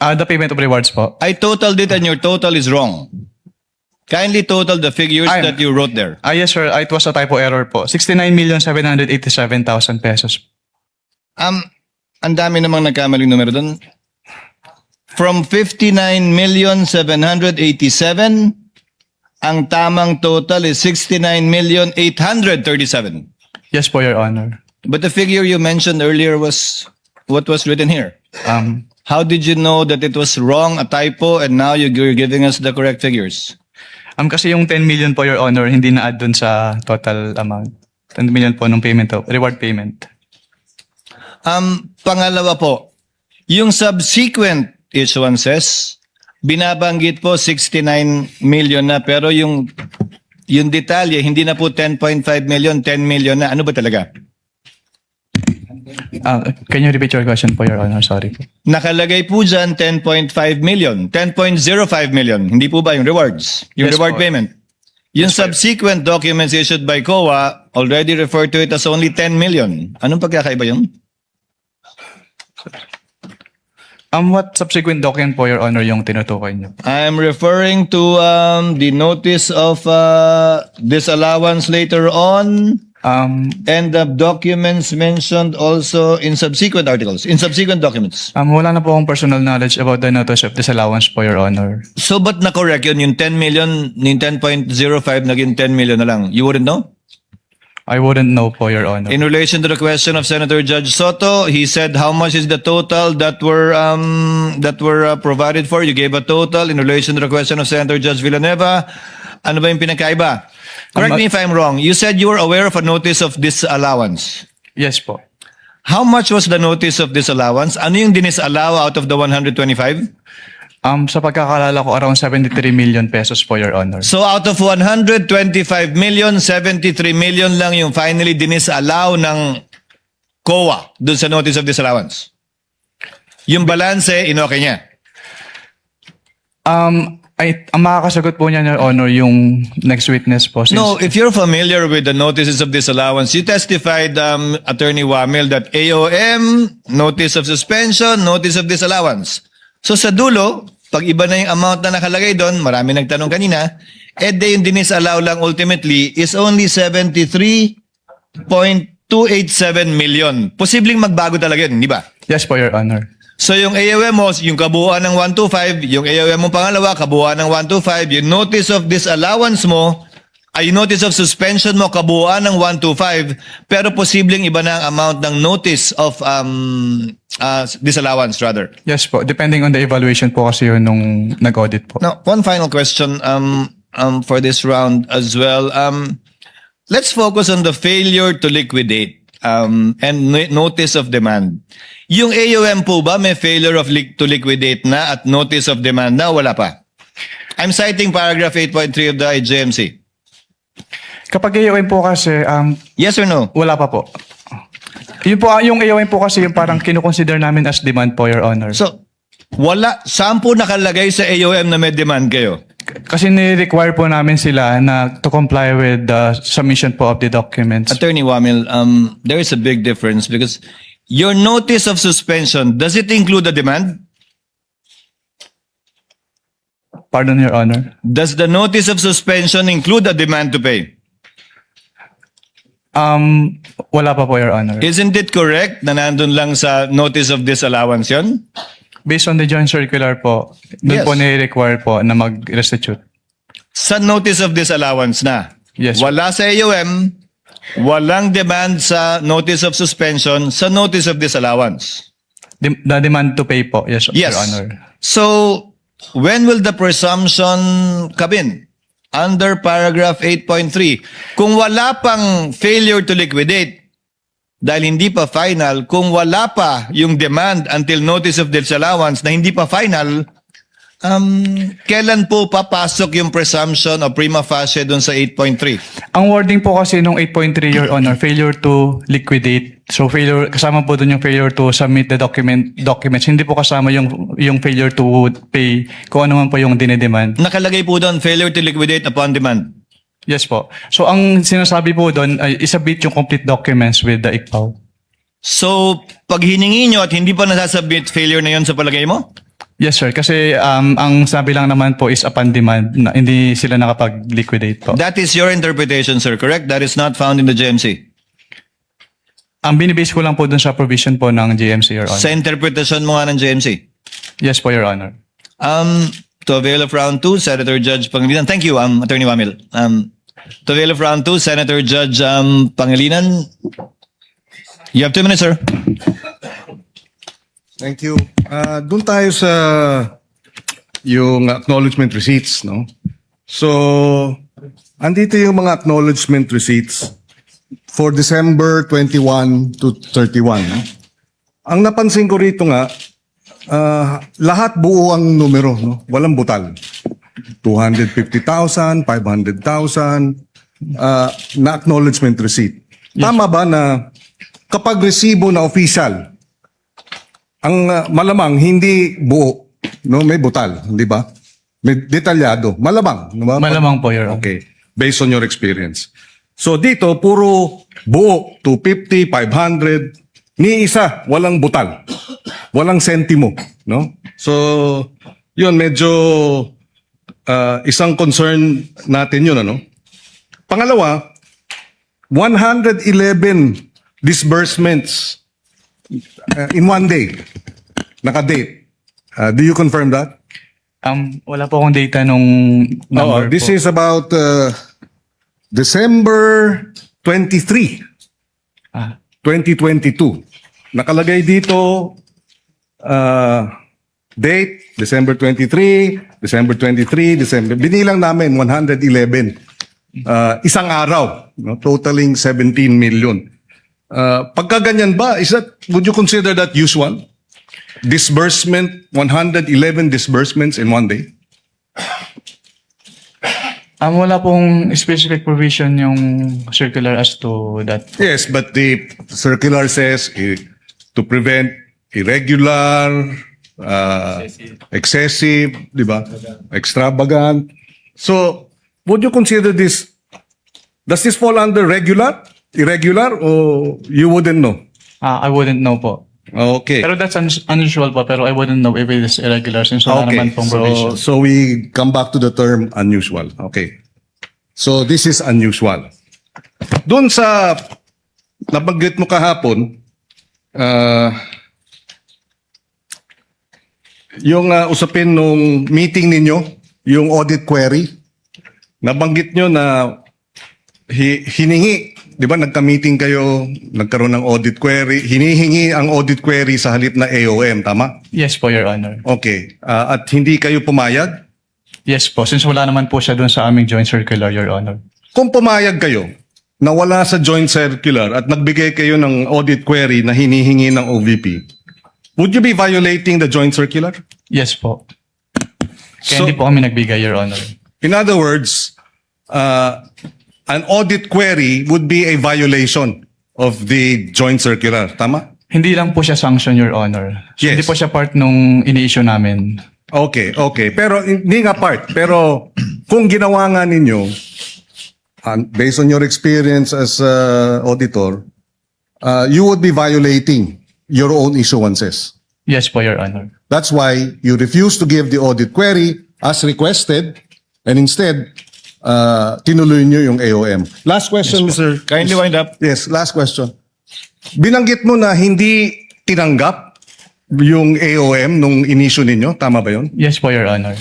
The payment of rewards po. I totaled it and your total is wrong. Kindly total the figures that you wrote there. Yes, sir. It was a typo error po. 69,787,000 pesos. Ang dami namang nagkamaling numero doon. From 59,787, ang tamang total is 69,837. Yes po, Your Honor. But the figure you mentioned earlier was what was written here. How did you know that it was wrong, a typo, and now you're giving us the correct figures? Kasi yung 10 million po, Your Honor, hindi na-add dun sa total amount. 10 million po ng payment, reward payment. Pangalawa po, yung subsequent issuances. Binabanggit po 69 million na, pero yung detalye, hindi na po 10.5 million, 10 million na. Ano ba talaga? Can you repeat your question po, Your Honor? Sorry po. Nakalagay po dyan 10.5 million, 10.05 million. Hindi po ba yung rewards? Yung Yes reward po. payment? Yung subsequent documents issued by COA already refer to it as only 10 million. Anong pagkakaiba yun? What subsequent document po, Your Honor, yung tinutukoy niyo? I'm referring to the notice of disallowance later on and the documents mentioned also in subsequent articles, in subsequent documents. Wala na po akong personal knowledge about the notice of disallowance po, Your Honor. So ba't na-correct yun? Yung 10 million, yung 10.05 naging 10 million na lang. You wouldn't know? I wouldn't know po, Your Honor. In relation to the question of Senator Judge Soto, he said how much is the total that were provided for. You gave a total. In relation to the question of Senator Judge Villanueva, ano ba yung pinakaiba? Correct me if I'm wrong. You said you were aware of a notice of disallowance. Yes po. How much was the notice of disallowance? Ano yung dinisallow out of the 125? Sa pagkakalala ko, around 73 million pesos po, Your Honor. So out of 125 million, 73 million lang yung finally dinisallow ng COA dun sa notice of disallowance. Yung balanse, inoke niya. Ang makakasagot po niya, Your Honor, yung next witness po. Since, No, if you're familiar with the notices of disallowance, you testified, Attorney Wamil, that AOM, notice of suspension, notice of disallowance. So sa dulo, pag iba na yung amount na nakalagay doon, marami nagtanong kanina, yung dinisallow lang ultimately is only 73.287 million. Posibleng magbago talaga yun, di ba? Yes po, Your Honor. So yung AOM mo, yung kabuuan ng 125, yung AOM mo pangalawa, kabuuan ng 125, yung notice of disallowance mo, ay yung notice of suspension mo, kabuuan ng 125, pero posibleng iba na ang amount ng notice of disallowance rather. Yes po. Depending on the evaluation po kasi yun nung nag-audit po. Now, one final question for this round as well. Let's focus on the failure to liquidate and notice of demand. Yung AOM po ba may failure of to liquidate na at notice of demand na? Wala pa. I'm citing paragraph 8.3 of the IJMC. Kapag AOM po kasi, Yes or no? wala pa po. Yun po, yung AOM po kasi yung parang kinukonsider namin as demand po, Your Honor. So, wala. Saan po nakalagay sa AOM na may demand kayo? Kasi ni-require po namin sila na to comply with the submission po of the documents. Attorney Wamil, there is a big difference because your notice of suspension, does it include the demand? Pardon, Your Honor. Does the notice of suspension include the demand to pay? Wala pa po, Your Honor. Isn't it correct na nandun lang sa notice of disallowance yun? Based on the joint circular po, doon Yes. po ni-require po na mag-restitute. Sa notice of disallowance na. Yes. Wala sa AOM, walang demand sa notice of suspension, sa notice of disallowance. The demand to pay po, yes, Yes. Your Honor. So, when will the presumption come in? Under paragraph 8.3. Kung wala pang failure to liquidate, dahil hindi pa final, kung wala pa yung demand until notice of disallowance na hindi pa final, kailan po papasok yung presumption o prima facie dun sa 8.3? Ang wording po kasi nung 8.3, Your Honor, failure to liquidate. So failure, kasama po dun yung failure to submit the documents. Hindi po kasama yung failure to pay kung ano man po yung dinedemand. Nakalagay po doon, failure to liquidate upon demand. Yes po. So ang sinasabi po doon ay isubmit yung complete documents with the ICPAW. So, pag hiningi nyo at hindi pa nasasubmit, failure na yun sa palagay mo? Yes sir, kasi ang sabi lang naman po is upon demand na hindi sila nakapag-liquidate po. That is your interpretation, sir, correct? That is not found in the GMC. Ang binibase ko lang po dun sa provision po ng GMC, Your Honor. Sa interpretation mo nga ng GMC. Yes po, Your Honor. To avail of round 2, Senator Judge Pangilinan. Thank you, Attorney Wamil. To avail of round 2, Senator Judge Pangilinan. You have 2 minutes, sir. Thank you. Doon tayo sa yung acknowledgement receipts, no? So, andito yung mga acknowledgement receipts for December 21 to 31. No? Ang napansin ko rito nga, lahat buo ang numero, no? Walang butal. 250,000, 500,000 na acknowledgement receipt. Tama ba na kapag resibo na official, ang malamang hindi buo, no? May butal, di ba? May detalyado. Malamang. No ba? Malamang po, Your Honor. Okay. Based on your experience. So dito, puro buo, 250, 500, ni isa, walang butal. Walang sentimo. No? So, yun, medyo isang concern natin yun. Ano? Pangalawa, 111 disbursements in one day. Naka-date. Do you confirm that? Wala po akong data nung number This po. is about December 23, Ah. 2022. Nakalagay dito date December 23, December 23, December. Binilang namin 111. Isang araw, no? Totaling 17 million. Pagka ganyan ba, would you consider that usual? Disbursement, 111 disbursements in one day? Wala pong specific provision yung circular as to that. Yes, but the circular says to prevent irregular, excessive, di ba? Extravagant. So, would you consider this, does this fall under regular, irregular, or you wouldn't know? I wouldn't know po. Okay. Pero that's unusual po, pero I wouldn't know if it is irregular since wala naman pong provision. So we come back to the term unusual. Okay. So this is unusual. Doon sa nabanggit mo kahapon, yung usapin nung meeting ninyo, yung audit query, nabanggit nyo na hiningi, di ba nagka-meeting kayo, nagkaroon ng audit query, hinihingi ang audit query sa halip na AOM, tama? Yes po, Your Honor. Okay. At hindi kayo pumayag? Yes po, since wala naman po siya doon sa aming joint circular, Your Honor. Kung pumayag kayo na wala sa joint circular at nagbigay kayo ng audit query na hinihingi ng OVP, would you be violating the joint circular? Yes po. Kaya So- hindi po kami nagbigay, Your Honor. In other words, an audit query would be a violation of the joint circular, tama? Hindi lang po siya sanction, Your Honor. So, Yes. Hindi po siya part nung ini-issue namin. Okay, okay. Pero hindi nga part. Pero kung ginawa nga ninyo, based on your experience as auditor, you would be violating your own issuances. Yes po, Your Honor. That's why you refuse to give the audit query as requested and instead, tinuloy nyo yung AOM. Last question, Mr. Kindly wind up. Yes, last question. Binanggit mo na hindi tinanggap yung AOM nung inisyu ninyo. Tama ba yun? Yes po, Your Honor.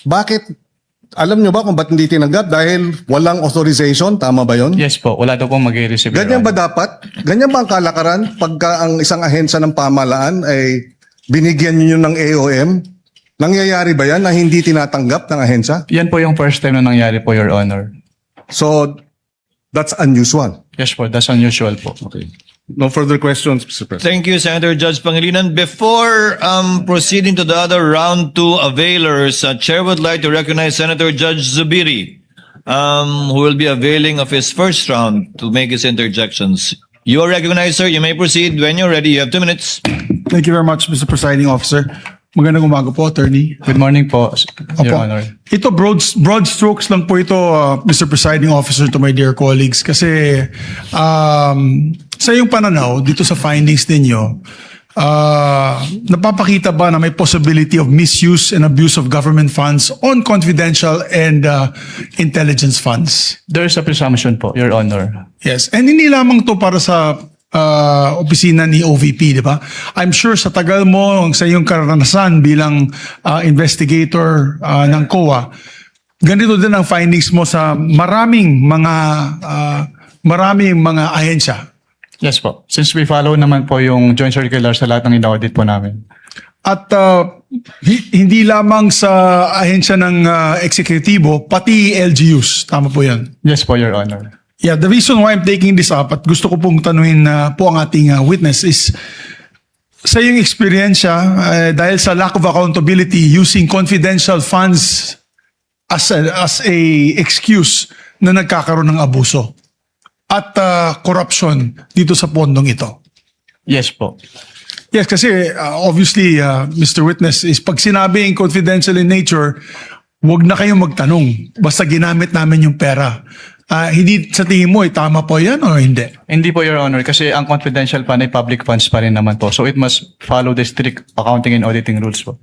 Bakit? Alam nyo ba kung ba't hindi tinanggap? Dahil walang authorization? Tama ba yun? Yes po, wala daw pong mag-receive, Your Ganyan ba Honor. dapat? Ganyan ba ang kalakaran pagka ang isang ahensya ng pamahalaan ay binigyan nyo ng AOM? Nangyayari ba yan na hindi tinatanggap ng ahensya? Yan po yung first time na nangyari po, Your Honor. So, that's unusual. Yes po, that's unusual po. Okay. No further questions, Mr. President. Thank you, Senator Judge Pangilinan. Before proceeding to the other round two availers, Chair would like to recognize Senator Judge Zubiri, who will be availing of his first round to make his interjections. You are recognized, sir. You may proceed when you're ready. You have 2 minutes. Thank you very much, Mr. Presiding Officer. Magandang umaga po, Attorney. Good morning po, Your Opo. Honor. Ito, broad strokes lang po ito, Mr. Presiding Officer, to my dear colleagues. Kasi sa iyong pananaw, dito sa findings ninyo, napapakita ba na may possibility of misuse and abuse of government funds on confidential and intelligence funds? There is a presumption po, Your Honor. Yes. And hindi lamang to para sa opisina ni OVP, di ba? I'm sure sa tagal mo, sa iyong karanasan bilang investigator ng COA, ganito din ang findings mo sa maraming mga ahensya. Yes po. Since we follow naman po yung joint circular sa lahat ng in-audit po namin. At hindi lamang sa ahensya ng eksekutibo, pati LGUs. Tama po yan. Yes po, Your Honor. Yeah, the reason why I'm taking this up at gusto ko pong tanungin po ang ating witness is sa iyong experience, dahil sa lack of accountability, using confidential funds as a excuse na nagkakaroon ng abuso at corruption dito sa pondong ito. Yes po. Yes, kasi obviously, Mr. Witness, is pag sinabing confidential in nature, huwag na kayong magtanong. Basta ginamit namin yung pera. Hindi sa tingin mo, tama po yan o hindi? Hindi po, Your Honor, kasi ang confidential fund ay public funds pa rin naman po. So it must follow the strict accounting and auditing rules po.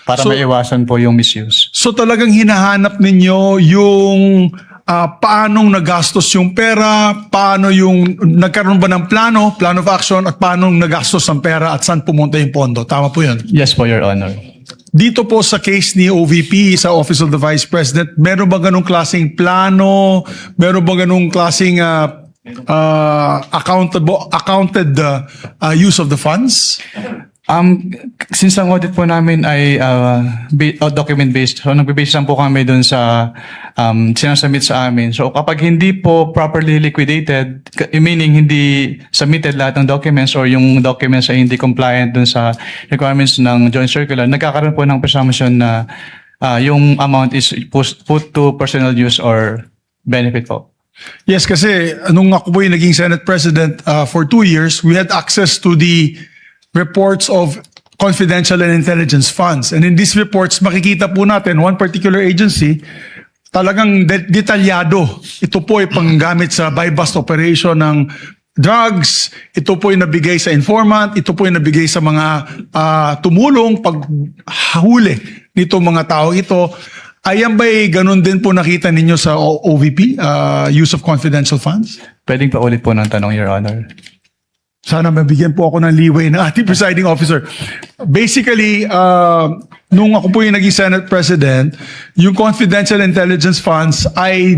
Para So- maiwasan po yung misuse. So talagang hinahanap ninyo yung paanong nagastos yung pera, paano yung nagkaroon ba ng plano of action, at paano nagastos ang pera at saan pumunta yung pondo. Tama po yun. Yes po, Your Honor. Dito po sa case ni OVP sa Office of the Vice President, meron ba ganung klaseng plano? Meron ba ganung klaseng accounted use of the funds? Since ang audit po namin ay document-based, so nagbe-base lang po kami dun sa sinasubmit sa amin. So kapag hindi po properly liquidated, meaning hindi submitted lahat ng documents or yung documents ay hindi compliant dun sa requirements ng joint circular, nagkakaroon po ng presumption na yung amount is put to personal use or benefit po. Yes, kasi nung ako po yung naging Senate President for 2 years, we had access to the reports of confidential and intelligence funds. And in these reports, makikita po natin one particular agency, talagang detalyado. Ito po ay panggamit sa buy-bust operation ng drugs, ito po ay nabigay sa informant, ito po ay nabigay sa mga tumulong paghuli nito mga tao ito. Ayan ba'y ganun din po nakita ninyo sa OVP, use of confidential funds? Pwedeng pa ulit po ng tanong, Your Honor. Sana mabigyan po ako ng leeway ng ating presiding officer. Basically, nung ako po yung naging Senate President, yung confidential intelligence funds ay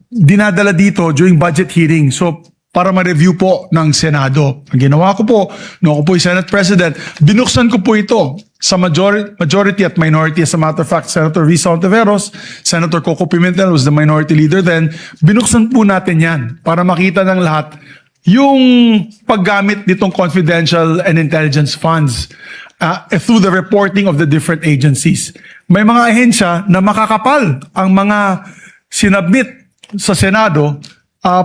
dinadala dito during budget hearing. So, para ma-review po ng Senado. Ang ginawa ko po, nung ako po yung Senate President, binuksan ko po ito sa majority at minority. As a matter of fact, Senator Risa Ontiveros, Senator Coco Pimentel was the minority leader then. Binuksan po natin yan para makita ng lahat yung paggamit nitong confidential and intelligence funds through the reporting of the different agencies. May mga ahensya na makakapal ang mga sinabmit sa Senado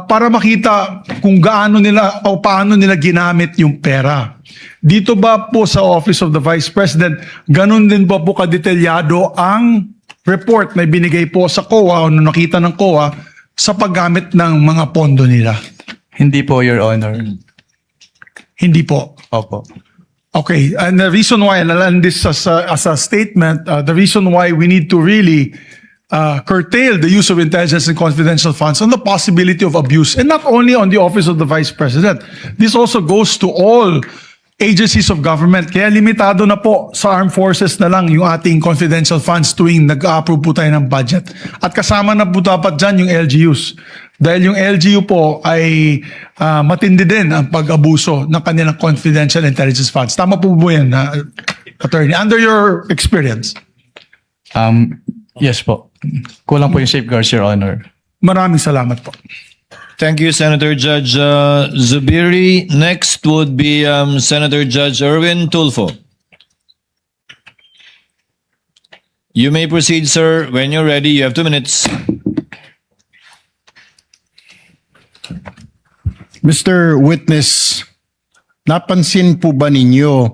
para makita kung gaano nila o paano nila ginamit yung pera. Dito ba po sa Office of the Vice President, ganun din ba po kadetalyado ang report na binigay po sa COA o nakita ng COA sa paggamit ng mga pondo nila? Hindi po, Your Honor. Hindi po. Opo. Okay, and the reason why, and this as a statement, the reason why we need to really curtail the use of intelligence and confidential funds on the possibility of abuse, and not only on the Office of the Vice President. This also goes to all agencies of government. Kaya limitado na po sa armed forces na lang yung ating confidential funds tuwing nag-approve po tayo ng budget. At kasama na po dapat dyan yung LGUs. Dahil yung LGU po ay matindi din ang pag-abuso ng kanilang confidential intelligence funds. Tama po ba yan, Attorney? Under your experience? Yes po. Kulang po yung safeguards, Your Honor. Maraming salamat po. Thank you, Senator Judge Zubiri. Next would be Senator Judge Erwin Tulfo. You may proceed, sir. When you're ready, you have 2 minutes. Mr. Witness, napansin po ba ninyo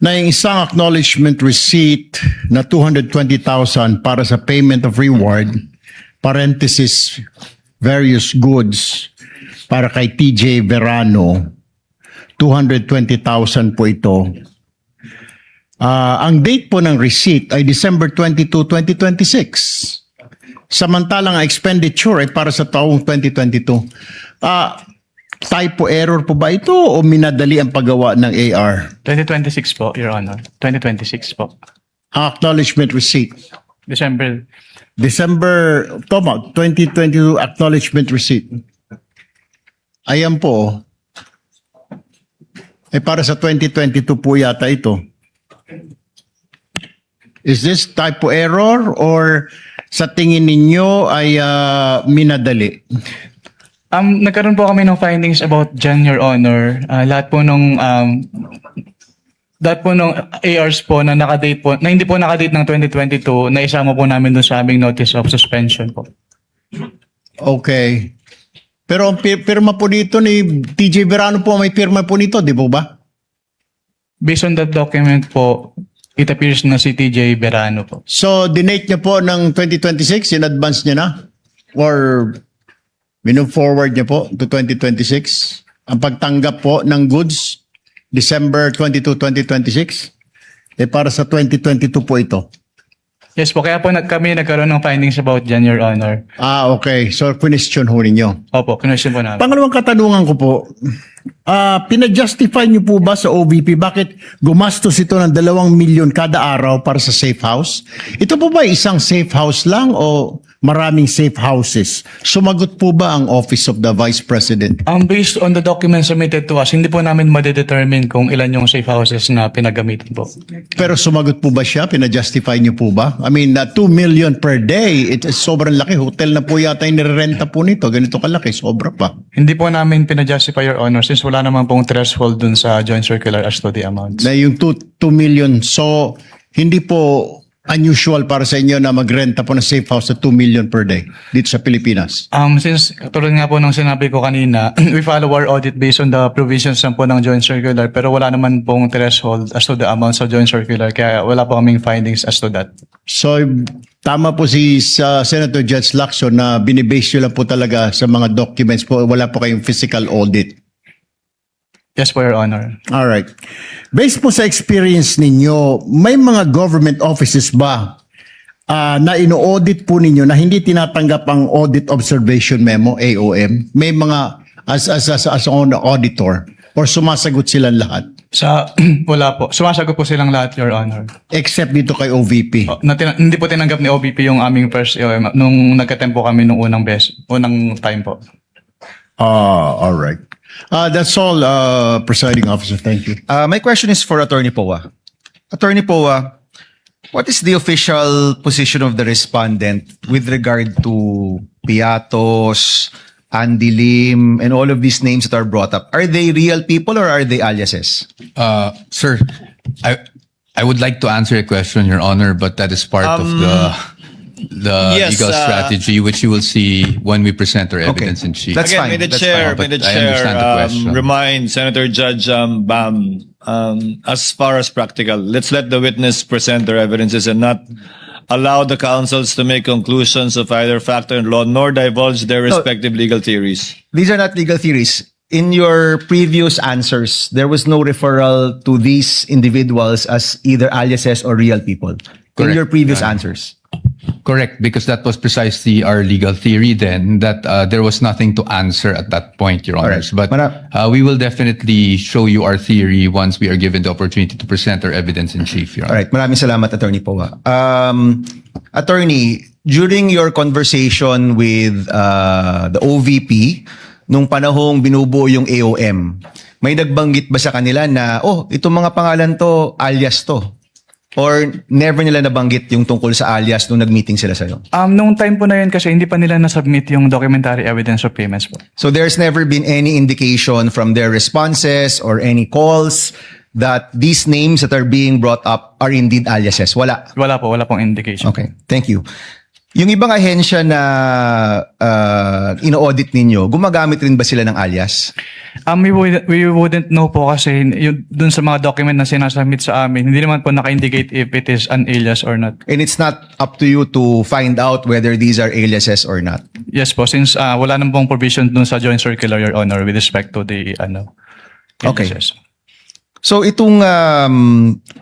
na yung isang acknowledgement receipt na 220,000 para sa payment of reward, parenthesis, various goods, para kay TJ Verano, 220,000 po ito. Ang date po ng receipt ay December 22, 2026. Samantalang ang expenditure ay para sa taong 2022. Typo error po ba ito o minadali ang paggawa ng AR? 2026 po, Your Honor. 2026 po. Ang acknowledgement receipt. December. Tama, 2022 acknowledgement receipt. Ayan po. Para sa 2022 po yata ito. Is this typo error or sa tingin ninyo ay minadali? Nagkaroon po kami ng findings about dyan, Your Honor. Lahat po nung That po nung ARs po na nakadate po, na hindi po nakadate ng 2022, na isama po namin doon sa aming notice of suspension po. Okay. Pero ang pirma po dito ni TJ Verano po, may pirma po nito, di po ba? Based on that document po, it appears na si TJ Verano po. So, dinate niya po ng 2026, in advance niya na? Or move forward niya po to 2026? Ang pagtanggap po ng goods, December 22, 2026? Para sa 2022 po ito. Yes po, kaya po kami nagkaroon ng findings about dyan, Your Honor. Okay. So, question ho ninyo. Opo, kinwestiyon po namin. Pangalawang katanungan ko po, pinajustify niyo po ba sa OVP bakit gumastos ito ng 2 milyon kada araw para sa safe house? Ito po ba isang safe house lang o maraming safe houses? Sumagot po ba ang Office of the Vice President? Based on the documents submitted to us, hindi po namin madedetermine kung ilan yung safe houses na pinagamitan po. Pero sumagot po ba siya? Pinajustify niyo po ba? I mean, 2 million per day, sobrang laki. Hotel na po yata yung nirerenta po nito. Ganito kalaki, sobra pa. Hindi po namin pinajustify, Your Honor, since wala naman pong threshold dun sa joint circular as to the amounts. Na yung 2 million. So, hindi po unusual para sa inyo na magrenta po ng safe house sa 2 million per day dito sa Pilipinas. Since, tulad nga po ng sinabi ko kanina, we follow our audit based on the provisions po ng joint circular, pero wala naman pong threshold as to the amounts of joint circular, kaya wala po kaming findings as to that. So, tama po si Senator Judge Lacson na binibase nyo lang po talaga sa mga documents po, wala po kayong physical audit. Yes po, Your Honor. Alright. Based po sa experience ninyo, may mga government offices ba na ino-audit po ninyo na hindi tinatanggap ang Audit Observation Memo, AOM? May mga as on auditor or sumasagot silang lahat? Wala po. Sumasagot po silang lahat, Your Honor. Except dito kay OVP. Hindi po tinanggap ni OVP yung aming first AOM nung nagka-tempo kami nung unang time po. Alright. That's all, Presiding Officer. Thank you. My question is for Attorney Poa. Attorney Poa, what is the official position of the respondent with regard to Piatos, Andy Lim, and all of these names that are brought up? Are they real people or are they aliases? Sir, I would like to answer a question, Your Honor, but that is part of the yes, legal strategy, which you will see when we present our evidence in chief. That's Again, fine. may the That's chair, fine. may the But I understand the chair question. remind Senator Judge Bam, as far as practical, let's let the witness present their evidences and not allow the counsels to make conclusions of either fact or law, nor divulge their respective legal theories. These are not legal theories. In your previous answers, there was no referral to these individuals as either aliases or real people. In Correct. your previous answers. Correct, because that was precisely our legal theory then, that there was nothing to answer at that point, Your Honors. Alright. But we will definitely show you our theory once we are given the opportunity to present our evidence in chief, Your Honor. Alright, maraming salamat, Attorney Poa. Attorney, during your conversation with the OVP, nung panahong binubuo yung AOM, may nagbanggit ba sa kanila na, itong mga pangalan to, alias to? Or never nila nabanggit yung tungkol sa alias nung nag-meeting sila sa'yo? Nung time po na yun kasi hindi pa nila nasubmit yung documentary evidence of payments po. So there's never been any indication from their responses or any calls that these names that are being brought up are indeed aliases? Wala. Wala pong indication. Okay, thank you. Yung ibang ahensya na ino-audit ninyo, gumagamit rin ba sila ng alias? We wouldn't know po kasi yun, dun sa mga document na sinasubmit sa amin, hindi naman po naka-indicate if it is an alias or not. And it's not up to you to find out whether these are aliases or not? Yes po, since wala nang pong provision dun sa joint circular, Your Honor, with respect to the Okay. aliases. So itong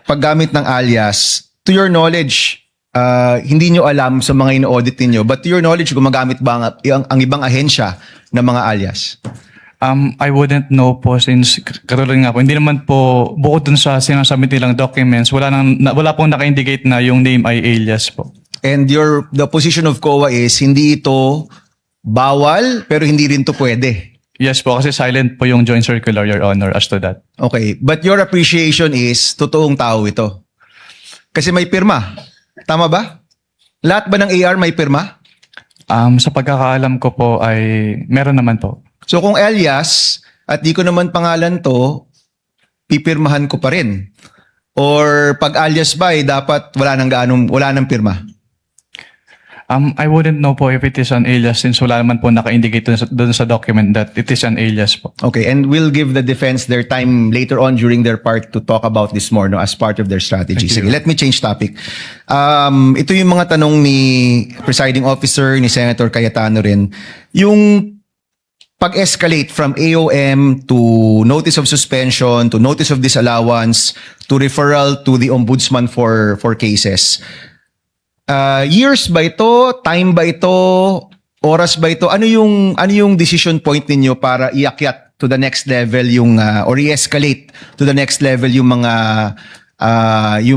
paggamit ng alias, to your knowledge, hindi nyo alam sa mga ino-audit ninyo, but to your knowledge, gumagamit ba ang ibang ahensya ng mga alias? I wouldn't know po since katulad nga po, hindi naman po bukod dun sa sinasubmit nilang documents, wala pong naka-indicate na yung name ay alias po. And the position of COA is hindi ito bawal, pero hindi rin to pwede. Yes po, kasi silent po yung joint circular, Your Honor, as to that. Okay, but your appreciation is totoong tao ito. Kasi may pirma. Tama ba? Lahat ba ng AR may pirma? Sa pagkakaalam ko po ay meron naman po. So kung alias at di ko naman pangalan to, pipirmahan ko pa rin. Or pag alias ba, dapat wala nang pirma? I wouldn't know po if it is an alias since wala naman po naka-indicate doon sa document that it is an alias po. Okay, and we'll give the defense their time later on during their part to talk about this more, no, as part of their strategy. Sige, let me change topic. Ito yung mga tanong ni presiding officer, ni Senator Cayetano rin. Yung pag-escalate from AOM to notice of suspension, to notice of disallowance, to referral to the ombudsman for cases. Years ba ito? Time ba ito? Oras ba ito? Ano yung decision point ninyo para iakyat to the next level yung or i-escalate to the next level yung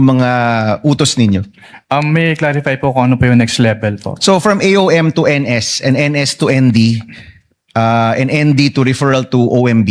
mga utos ninyo? May clarify po kung ano po yung next level po. So from AOM to NS and NS to ND and ND to referral to OMB.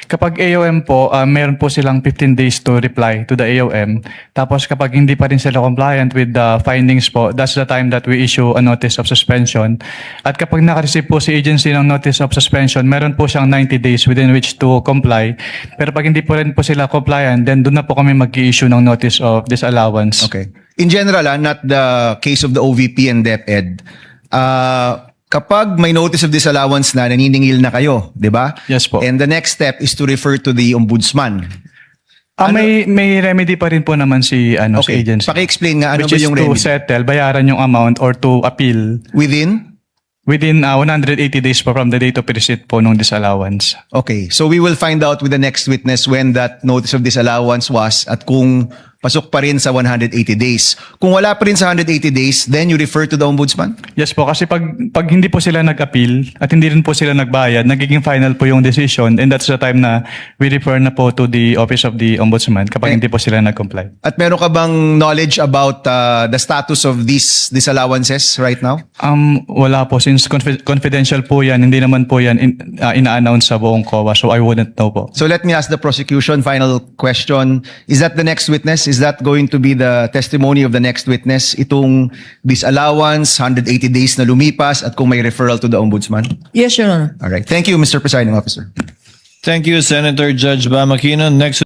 Kapag AOM po, meron po silang 15 days to reply to the AOM. Tapos kapag hindi pa rin sila compliant with the findings po, that's the time that we issue a notice of suspension. At kapag naka-receive po si agency ng notice of suspension, meron po siyang 90 days within which to comply. Pero pag hindi po rin po sila compliant, then doon na po kami mag-i-issue ng notice of disallowance. Okay. In general, not the case of the OVP and DepEd, kapag may notice of disallowance na, naniningil na kayo, di ba? Yes po. And the next step is to refer to the ombudsman. May remedy pa rin po naman si sa Okay. agency. Paki-explain nga, ano Which ba is yung to remedy? settle, bayaran yung amount or to appeal Within? within 180 days po from the date of receipt po ng disallowance. Okay. So we will find out with the next witness when that notice of disallowance was at kung pasok pa rin sa 180 days. Kung wala pa rin sa 180 days, then you refer to the ombudsman? Yes po, kasi pag hindi po sila nag-appeal at hindi rin po sila nagbayad, nagiging final po yung decision and that's the time na we refer na po to the office of the ombudsman kapag hindi po sila nag-comply. At meron ka bang knowledge about the status of these disallowances right now? Wala po, since confidential po yan, hindi naman po yan ina-announce sa buong COA, so I wouldn't know po. So let me ask the prosecution, final question. Is that the next witness? Is that going to be the testimony of the next witness? Itong disallowance, 180 days na lumipas, at kung may referral to the ombudsman? Yes, Your Honor. All right. Thank you, Mr. Presiding Officer. Thank you, Senator Judge Bam Aquino. Next